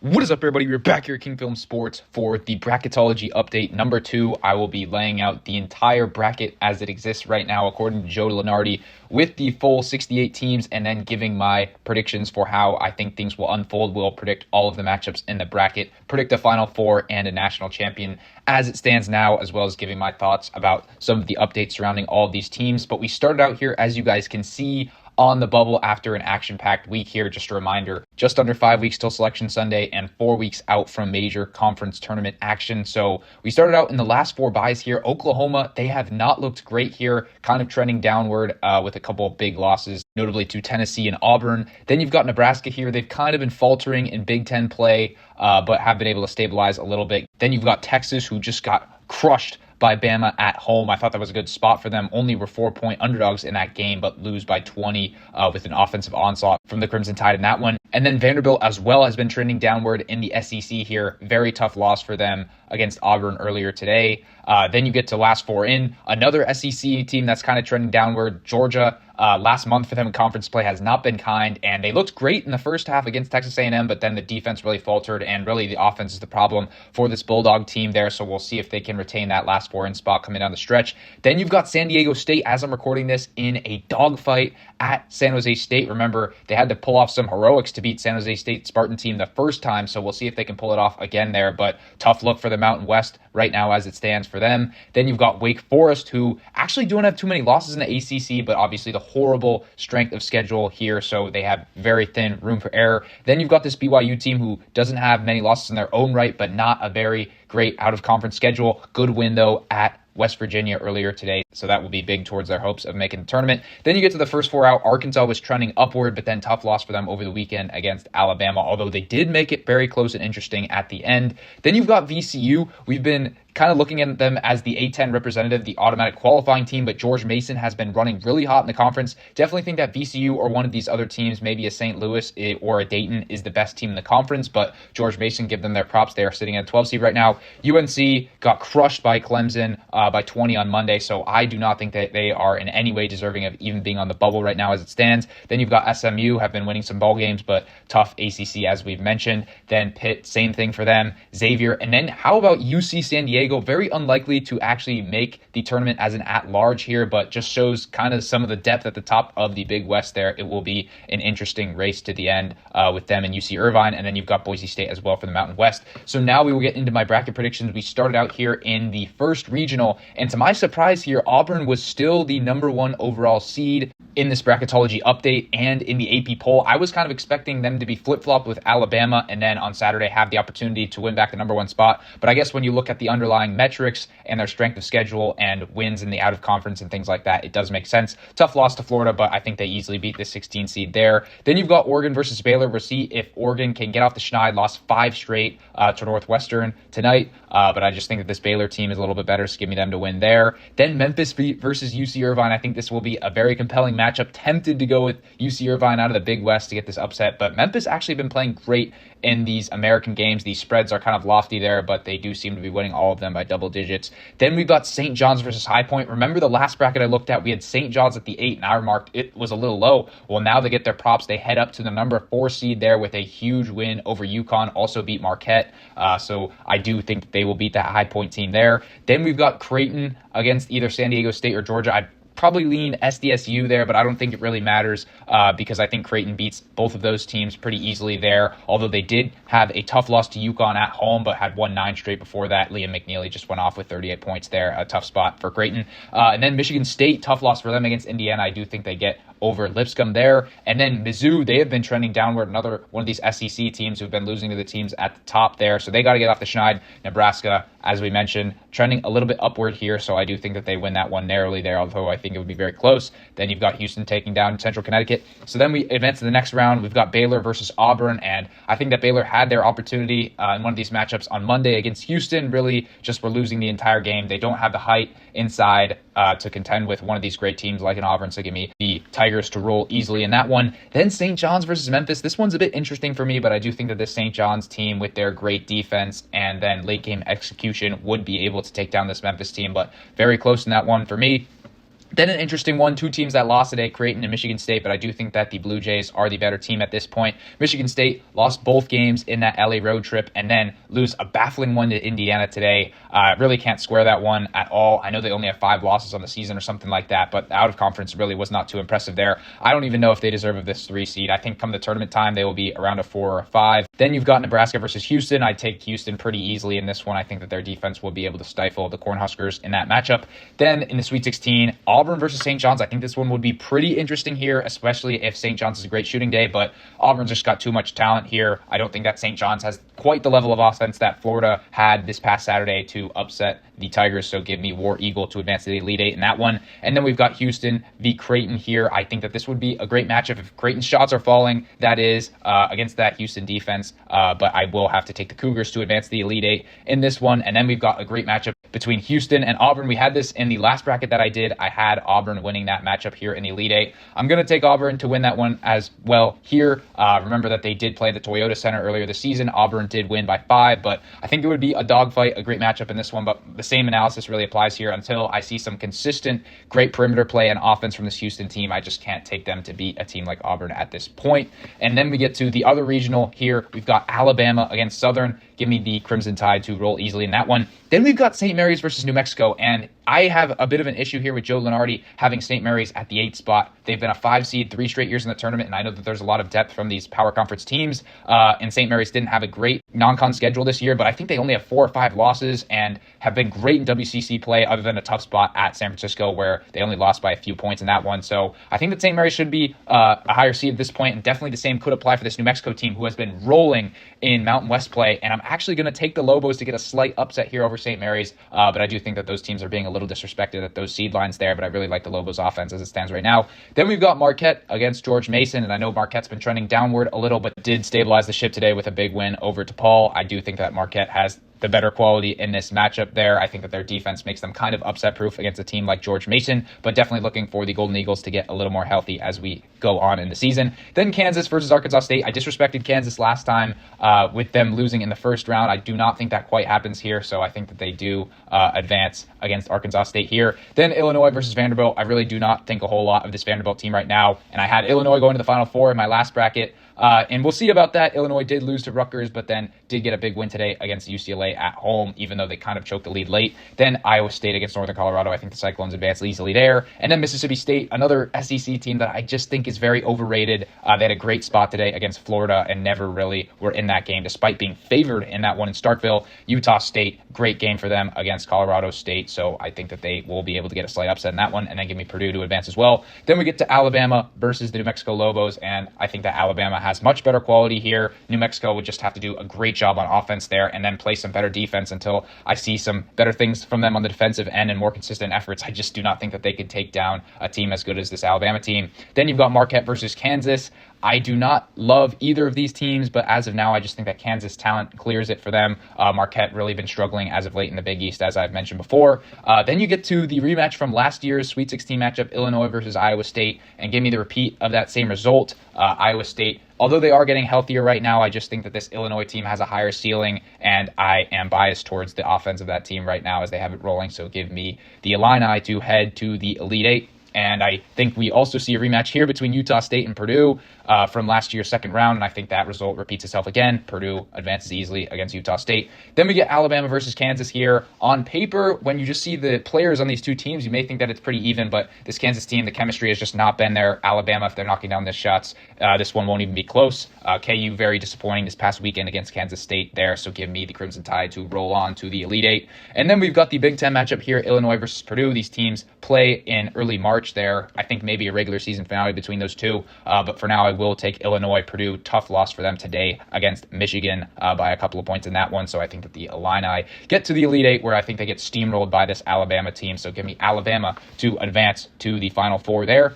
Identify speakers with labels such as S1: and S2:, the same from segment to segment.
S1: What is up, everybody? We're back here at King Film Sports for the Bracketology update number 2. I will be laying out the entire bracket as it exists right now, according to Joe Lenardi, with the full 68 teams, and then giving my predictions for how I think things will unfold. We'll predict all of the matchups in the bracket, predict a Final Four and a national champion as it stands now, as well as giving my thoughts about some of the updates surrounding all of these teams. But we started out here, as you guys can see, on the bubble after an action-packed week here. Just a reminder, just under 5 weeks till Selection Sunday and 4 weeks out from major conference tournament action. So we started out in the last 4 byes here. Oklahoma, they have not looked great here, kind of trending downward with a couple of big losses, notably to Tennessee and Auburn. Then you've got Nebraska here. They've kind of been faltering in Big Ten play, but have been able to stabilize a little bit. Then you've got Texas, who just got crushed by Bama at home. I thought that was a good spot for them. Only were 4-point underdogs in that game, but lose by 20 with an offensive onslaught from the Crimson Tide in that one. And then Vanderbilt as well has been trending downward in the SEC here. Very tough loss for them against Auburn earlier today. Then you get to last 4 in. Another SEC team that's kind of trending downward, Georgia. Last month for them in conference play has not been kind, and they looked great in the first half against Texas A&M, but then the defense really faltered, and really the offense is the problem for this Bulldog team there, so we'll see if they can retain that last 4-in spot coming down the stretch. Then you've got San Diego State, as I'm recording this, in a dogfight at San Jose State. Remember, they had to pull off some heroics to beat San Jose State Spartan team the first time, so we'll see if they can pull it off again there, but tough look for the Mountain West right now as it stands for them. Then you've got Wake Forest, who actually don't have too many losses in the ACC, but obviously the horrible strength of schedule here, so they have very thin room for error. Then you've got this BYU team who doesn't have many losses in their own right, but not a very great out-of-conference schedule. Good win, though, at West Virginia earlier today, so that will be big towards their hopes of making the tournament. Then you get to the first 4 out. Arkansas was trending upward, but then tough loss for them over the weekend against Alabama, although they did make it very close and interesting at the end. Then you've got VCU. We've been kind of looking at them as the A-10 representative, the automatic qualifying team, but George Mason has been running really hot in the conference. Definitely think that VCU or one of these other teams, maybe a St. Louis or a Dayton, is the best team in the conference, but George Mason, give them their props. They are sitting at 12 seed right now. UNC got crushed by Clemson by 20 on Monday, so I do not think that they are in any way deserving of even being on the bubble right now as it stands. Then you've got SMU, have been winning some ball games, but tough ACC as we've mentioned. Then Pitt, same thing for them. Xavier, and then how about UC San Diego? Very unlikely to actually make the tournament as an at-large here, but just shows kind of some of the depth at the top of the Big West there. It will be an interesting race to the end with them and UC Irvine, and then you've got Boise State as well for the Mountain West. So now we will get into my bracket predictions. We started out here in the first regional, and to my surprise here, Auburn was still the number 1 overall seed in this Bracketology update and in the AP poll. I was kind of expecting them to be flip-flopped with Alabama and then on Saturday have the opportunity to win back the number 1 spot, but I guess when you look at the underlying metrics and their strength of schedule and wins in the out-of-conference and things like that, it does make sense. Tough loss to Florida, but I think they easily beat the 16 seed there. Then you've got Oregon versus Baylor. We'll see if Oregon can get off the schneid. Lost 5 straight to Northwestern tonight, but I just think that this Baylor team is a little bit better, so give me them to win there. Then Memphis versus UC Irvine. I think this will be a very compelling matchup. Tempted to go with UC Irvine out of the Big West to get this upset, but Memphis actually been playing great in these American games. These spreads are kind of lofty there, but they do seem to be winning all of them by double digits. Then we've got St. John's versus High Point. Remember the last bracket I looked at, we had St. John's at the 8, and I remarked it was a little low. Well, now they get their props. They head up to the number 4 seed there with a huge win over UConn, also beat Marquette. So I do think that they will beat that High Point team there. Then we've got Creighton against either San Diego State or Georgia. I'd probably lean SDSU there, but I don't think it really matters because I think Creighton beats both of those teams pretty easily there, although they did have a tough loss to UConn at home, but had won 9 straight before that. Liam McNeely just went off with 38 points there, a tough spot for Creighton. And then Michigan State, tough loss for them against Indiana. I do think they get over Lipscomb there. And then Mizzou, they have been trending downward, another one of these SEC teams who've been losing to the teams at the top there, so they got to get off the schneid. Nebraska, as we mentioned, trending a little bit upward here, so I do think that they win that one narrowly there, although I think it would be very close. Then you've got Houston taking down Central Connecticut. So then we advance to the next round. We've got Baylor versus Auburn, and I think that Baylor had their opportunity in one of these matchups on Monday against Houston. Really just were losing the entire game. They don't have the height inside to contend with one of these great teams like an Auburn, so give me the Tigers to roll easily in that one. Then St. John's versus Memphis. This one's a bit interesting for me, but I do think that this St. John's team with their great defense and then late game execution would be able to take down this Memphis team, but very close in that one for me. Then an interesting one, two teams that lost today, Creighton and Michigan State, but I do think that the Blue Jays are the better team at this point. Michigan State lost both games in that LA road trip and then lose a baffling one to Indiana today. Really can't square that one at all. I know they only have 5 losses on the season or something like that, but out of conference really was not too impressive there. I don't even know if they deserve this 3 seed. I think come the tournament time, they will be around a 4 or a 5. Then you've got Nebraska versus Houston. I take Houston pretty easily in this one. I think that their defense will be able to stifle the Cornhuskers in that matchup. Then in the Sweet 16, Auburn versus St. John's. I think this one would be pretty interesting here, especially if St. John's is a great shooting day, but Auburn's just got too much talent here. I don't think that St. John's has quite the level of offense that Florida had this past Saturday to upset the Tigers, so give me War Eagle to advance to the Elite Eight in that one. And then we've got Houston v. Creighton here. I think that this would be a great matchup if Creighton's shots are falling, that is, against that Houston defense, but I will have to take the Cougars to advance the Elite Eight in this one. And then we've got a great matchup between Houston and Auburn. We had this in the last bracket that I did. I had Auburn winning that matchup here in the Elite Eight. I'm going to take Auburn to win that one as well here. Remember that they did play the Toyota Center earlier this season. Auburn did win by 5, but I think it would be a dogfight, a great matchup in this one, but the same analysis really applies here. Until I see some consistent, great perimeter play and offense from this Houston team, I just can't take them to beat a team like Auburn at this point. And then we get to the other regional here. We've got Alabama against Southern. Give me the Crimson Tide to roll easily in that one. Then we've got St. Mary's versus New Mexico, and I have a bit of an issue here with Joe Lunardi having St. Mary's at the 8th spot. They've been a 5 seed 3 straight years in the tournament, and I know that there's a lot of depth from these power conference teams, and St. Mary's didn't have a great non-con schedule this year, but I think they only have 4 or 5 losses and have been great in WCC play other than a tough spot at San Francisco where they only lost by a few points in that one. So I think that St. Mary's should be a higher seed at this point, and definitely the same could apply for this New Mexico team who has been rolling in Mountain West play, and I'm actually going to take the Lobos to get a slight upset here over St. Mary's, but I do think that those teams are being a little disrespected at those seed lines there, but I really like the Lobos offense as it stands right now. Then we've got Marquette against George Mason, and I know Marquette's been trending downward a little, but did stabilize the ship today with a big win over DePaul. I do think that Marquette has the better quality in this matchup there. I think that their defense makes them kind of upset-proof against a team like George Mason, but definitely looking for the Golden Eagles to get a little more healthy as we go on in the season. Then Kansas versus Arkansas State. I disrespected Kansas last time with them losing in the first round. I do not think that quite happens here, so I think that they do advance against Arkansas State here. Then Illinois versus Vanderbilt. I really do not think a whole lot of this Vanderbilt team right now, and I had Illinois going to the Final Four in my last bracket. And we'll see about that. Illinois did lose to Rutgers, but then did get a big win today against UCLA at home, even though they kind of choked the lead late. Then Iowa State against Northern Colorado. I think the Cyclones advanced easily there. And then Mississippi State, another SEC team that I just think is very overrated. They had a great spot today against Florida and never really were in that game, despite being favored in that one in Starkville. Utah State, great game for them against Colorado State, so I think that they will be able to get a slight upset in that one, and then give me Purdue to advance as well. Then we get to Alabama versus the New Mexico Lobos, and I think that Alabama has much better quality here. New Mexico would just have to do a great job on offense there and then play some better defense until I see some better things from them on the defensive end and more consistent efforts. I just do not think that they could take down a team as good as this Alabama team. Then you've got Marquette versus Kansas. I do not love either of these teams, but as of now, I just think that Kansas talent clears it for them. Marquette really been struggling as of late in the Big East, as I've mentioned before. Then you get to the rematch from last year's Sweet 16 matchup, Illinois versus Iowa State, and give me the repeat of that same result. Iowa State, although they are getting healthier right now, I just think that this Illinois team has a higher ceiling, and I am biased towards the offense of that team right now as they have it rolling. So give me the Illini to head to the Elite Eight. And I think we also see a rematch here between Utah State and Purdue from last year's second round, and I think that result repeats itself again. Purdue advances easily against Utah State. Then we get Alabama versus Kansas here. On paper, when you just see the players on these two teams, you may think that it's pretty even, but this Kansas team, the chemistry has just not been there. Alabama, if they're knocking down the shots, this one won't even be close. KU, very disappointing this past weekend against Kansas State there, so give me the Crimson Tide to roll on to the Elite Eight. And then we've got the Big Ten matchup here, Illinois versus Purdue. These teams play in early March there. I think maybe a regular season finale between those two, but for now I will take Illinois. Purdue, tough loss for them today against Michigan by a couple of points in that one, so I think that the Illini get to the Elite Eight where I think they get steamrolled by this Alabama team, so give me Alabama to advance to the Final Four there.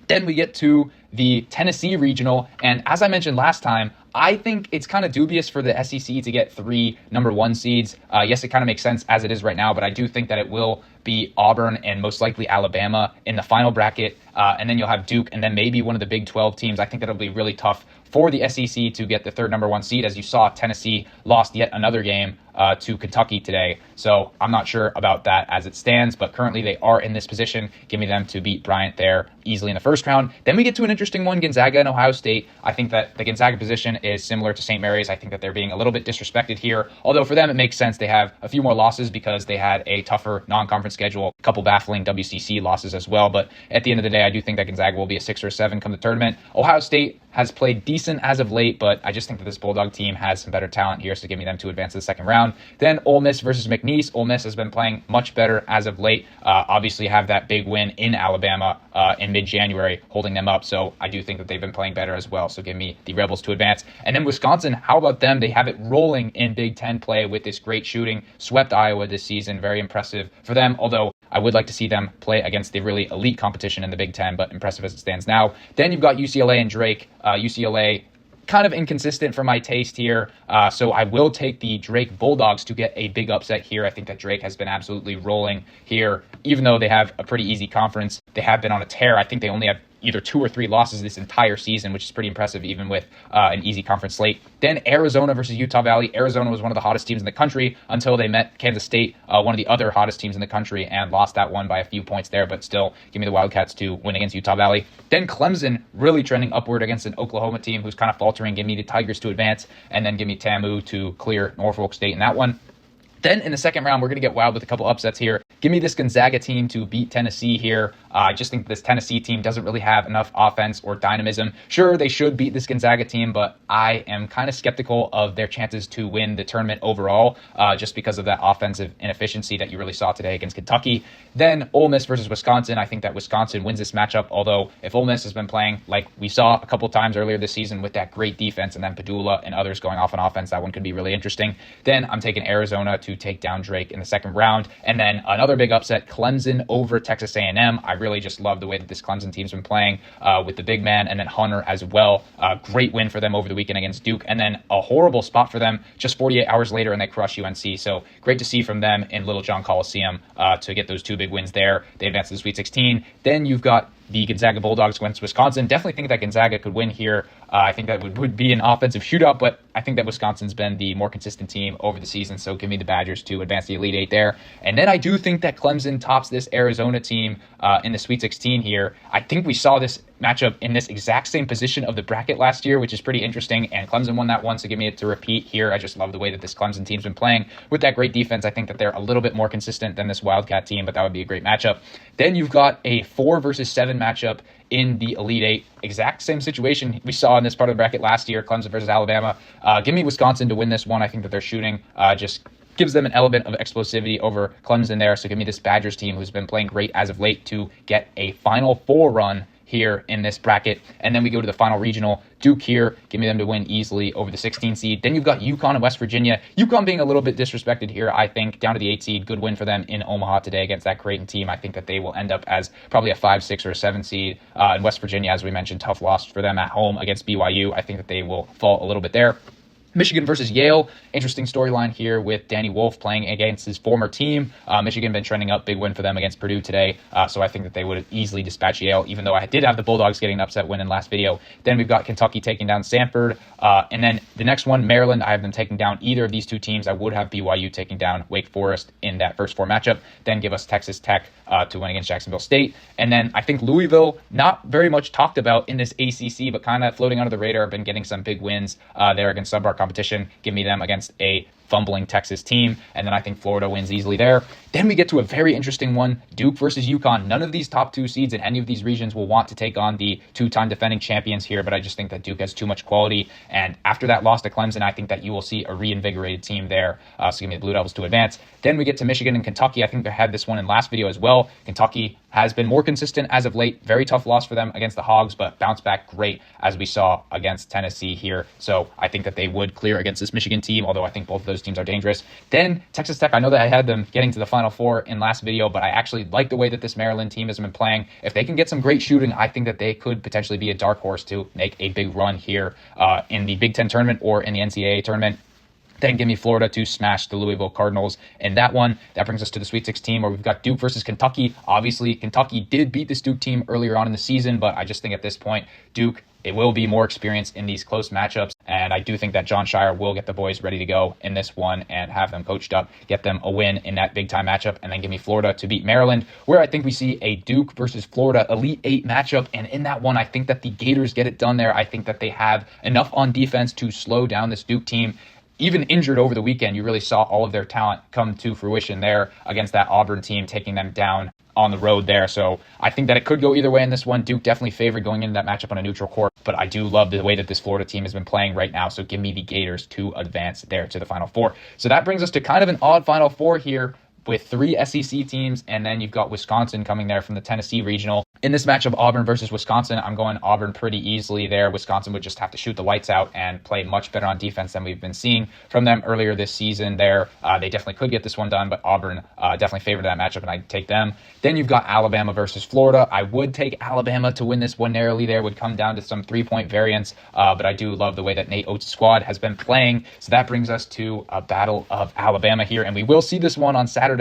S1: Then we get to the Tennessee Regional, and as I mentioned last time, I think it's kind of dubious for the SEC to get 3 number 1 seeds. Yes, it kind of makes sense as it is right now, but I do think that it will beat Auburn and most likely Alabama in the final bracket. And then you'll have Duke and then maybe one of the Big 12 teams. I think that'll be really tough for the SEC to get the third number one seed. As you saw, Tennessee lost yet another game to Kentucky today. So I'm not sure about that as it stands, but currently they are in this position. Give me them to beat Bryant there easily in the first round. Then we get to an interesting one, Gonzaga and Ohio State. I think that the Gonzaga position is similar to St. Mary's. I think that they're being a little bit disrespected here, although for them it makes sense. They have a few more losses because they had a tougher non-conference schedule, a couple baffling WCC losses as well. But at the end of the day, I do think that Gonzaga will be a 6 or 7 come the tournament. Ohio State has played decent as of late, but I just think that this Bulldog team has some better talent here, so give me them to advance to the second round. Then Ole Miss versus McNeese. Ole Miss has been playing much better as of late. Obviously have that big win in Alabama in mid-January, holding them up, so I do think that they've been playing better as well, so give me the Rebels to advance. And then Wisconsin, how about them? They have it rolling in Big Ten play with this great shooting. Swept Iowa this season, very impressive for them, although I would like to see them play against the really elite competition in the Big Ten, but impressive as it stands now. Then you've got UCLA and Drake. UCLA kind of inconsistent for my taste here, so I will take the Drake Bulldogs to get a big upset here. I think that Drake has been absolutely rolling here, even though they have a pretty easy conference. They have been on a tear. I think they only have either 2 or 3 losses this entire season, which is pretty impressive even with an easy conference slate. Then Arizona versus Utah Valley. Arizona was one of the hottest teams in the country until they met Kansas State, one of the other hottest teams in the country, and lost that one by a few points there, but still give me the Wildcats to win against Utah Valley. Then Clemson really trending upward against an Oklahoma team who's kind of faltering. Give me the Tigers to advance, and then give me TAMU to clear Norfolk State in that one. Then in the second round, we're going to get wild with a couple upsets here. Give me this Gonzaga team to beat Tennessee here. I just think this Tennessee team doesn't really have enough offense or dynamism. Sure, they should beat this Gonzaga team, but I am kind of skeptical of their chances to win the tournament overall, just because of that offensive inefficiency that you really saw today against Kentucky. Then Ole Miss versus Wisconsin. I think that Wisconsin wins this matchup, although if Ole Miss has been playing like we saw a couple times earlier this season with that great defense and then Padula and others going off on offense, that one could be really interesting. Then I'm taking Arizona to take down Drake in the second round. And then another big upset, Clemson over Texas A&M. I really just love the way that this Clemson team's been playing with the big man and then Hunter as well. Great win for them over the weekend against Duke. And then a horrible spot for them just 48 hours later, and they crush UNC. So great to see from them in Little John Coliseum to get those 2 big wins there. They advance to the Sweet 16. Then you've got the Gonzaga Bulldogs against Wisconsin. Definitely think that Gonzaga could win here. I think that would be an offensive shootout, but I think that Wisconsin's been the more consistent team over the season, so give me the Badgers to advance the Elite Eight there. And then I do think that Clemson tops this Arizona team in the Sweet 16 here. I think we saw this matchup in this exact same position of the bracket last year, which is pretty interesting, and Clemson won that one, so give me it to repeat here. I just love the way that this Clemson team's been playing with that great defense. I think that they're a little bit more consistent than this Wildcat team, but that would be a great matchup. Then you've got a 4 versus 7 matchup in the Elite Eight. Exact same situation we saw in this part of the bracket last year, Clemson versus Alabama. Give me Wisconsin to win this one. I think that their shooting just gives them an element of explosivity over Clemson there. So give me this Badgers team who's been playing great as of late to get a Final Four run here in this bracket. And then we go to the final regional. Duke here, give me them to win easily over the 16 seed. Then you've got UConn and West Virginia. UConn being a little bit disrespected here, I think, down to the 8 seed. Good win for them in Omaha today against that Creighton team. I think that they will end up as probably a 5, 6, or a 7 seed. And West Virginia, as we mentioned, tough loss for them at home against BYU. I think that they will fall a little bit there. Michigan versus Yale. Interesting storyline here with Danny Wolf playing against his former team. Michigan been trending up. Big win for them against Purdue today. So I think that they would easily dispatch Yale, even though I did have the Bulldogs getting an upset win in last video. Then we've got Kentucky taking down Stanford. And then the next one, Maryland. I have them taking down either of these 2 teams. I would have BYU taking down Wake Forest in that first 4 matchup. Then give us Texas Tech to win against Jacksonville State. And then I think Louisville, not very much talked about in this ACC, but kind of floating under the radar, been getting some big wins there against subpar competition. Give me them against a fumbling Texas team, and then I think Florida wins easily there. Then we get to a very interesting one, Duke versus UConn. None of these top 2 seeds in any of these regions will want to take on the 2-time defending champions here, but I just think that Duke has too much quality, and after that loss to Clemson, I think that you will see a reinvigorated team there, so give me the Blue Devils to advance. Then we get to Michigan and Kentucky. I think I had this one in last video as well. Kentucky has been more consistent as of late. Very tough loss for them against the Hogs, but bounced back great as we saw against Tennessee here. So I think that they would clear against this Michigan team, although I think both of those teams are dangerous. Then Texas Tech, I know that I had them getting to the Final Four in last video, but I actually like the way that this Maryland team has been playing. If they can get some great shooting, I think that they could potentially be a dark horse to make a big run here in the Big Ten tournament or in the NCAA tournament. Then give me Florida to smash the Louisville Cardinals. And that one, that brings us to the Sweet 16 where we've got Duke versus Kentucky. Obviously, Kentucky did beat this Duke team earlier on in the season, but I just think at this point, Duke, it will be more experience in these close matchups. And I do think that John Shire will get the boys ready to go in this one and have them coached up, get them a win in that big time matchup. And then give me Florida to beat Maryland, where I think we see a Duke versus Florida Elite Eight matchup. And in that one, I think that the Gators get it done there. I think that they have enough on defense to slow down this Duke team. Even injured over the weekend, you really saw all of their talent come to fruition there against that Auburn team, taking them down on the road there. So I think that it could go either way in this one. Duke definitely favored going into that matchup on a neutral court, but I do love the way that this Florida team has been playing right now. So give me the Gators to advance there to the Final Four. So that brings us to kind of an odd Final Four here with 3 SEC teams, and then you've got Wisconsin coming there from the Tennessee Regional. In this matchup, Auburn versus Wisconsin, I'm going Auburn pretty easily there. Wisconsin would just have to shoot the lights out and play much better on defense than we've been seeing from them earlier this season there. They definitely could get this one done, but Auburn definitely favored that matchup, and I'd take them. Then you've got Alabama versus Florida. I would take Alabama to win this one narrowly there. Would come down to some 3-point variance, but I do love the way that Nate Oates' squad has been playing. So that brings us to a battle of Alabama here, and we will see this one on Saturday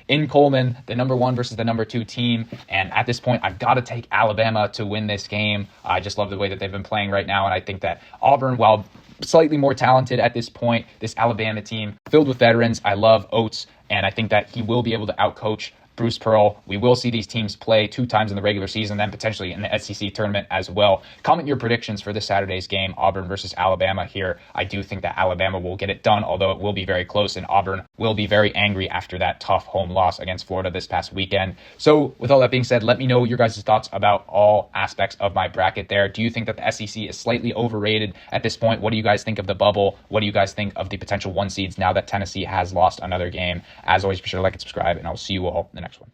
S1: in Coleman, the number 1 versus the number 2 team. And at this point, I've got to take Alabama to win this game. I just love the way that they've been playing right now, and I think that Auburn, while slightly more talented at this point, this Alabama team filled with veterans. I love Oates, and I think that he will be able to outcoach Bruce Pearl. We will see these teams play 2 times in the regular season, then potentially in the SEC tournament as well. Comment your predictions for this Saturday's game, Auburn versus Alabama here. I do think that Alabama will get it done, although it will be very close, and Auburn will be very angry after that tough home loss against Florida this past weekend. So with all that being said, let me know your guys' thoughts about all aspects of my bracket there. Do you think that the SEC is slightly overrated at this point? What do you guys think of the bubble? What do you guys think of the potential 1 seeds now that Tennessee has lost another game? As always, be sure to like and subscribe, and I'll see you all in the next one.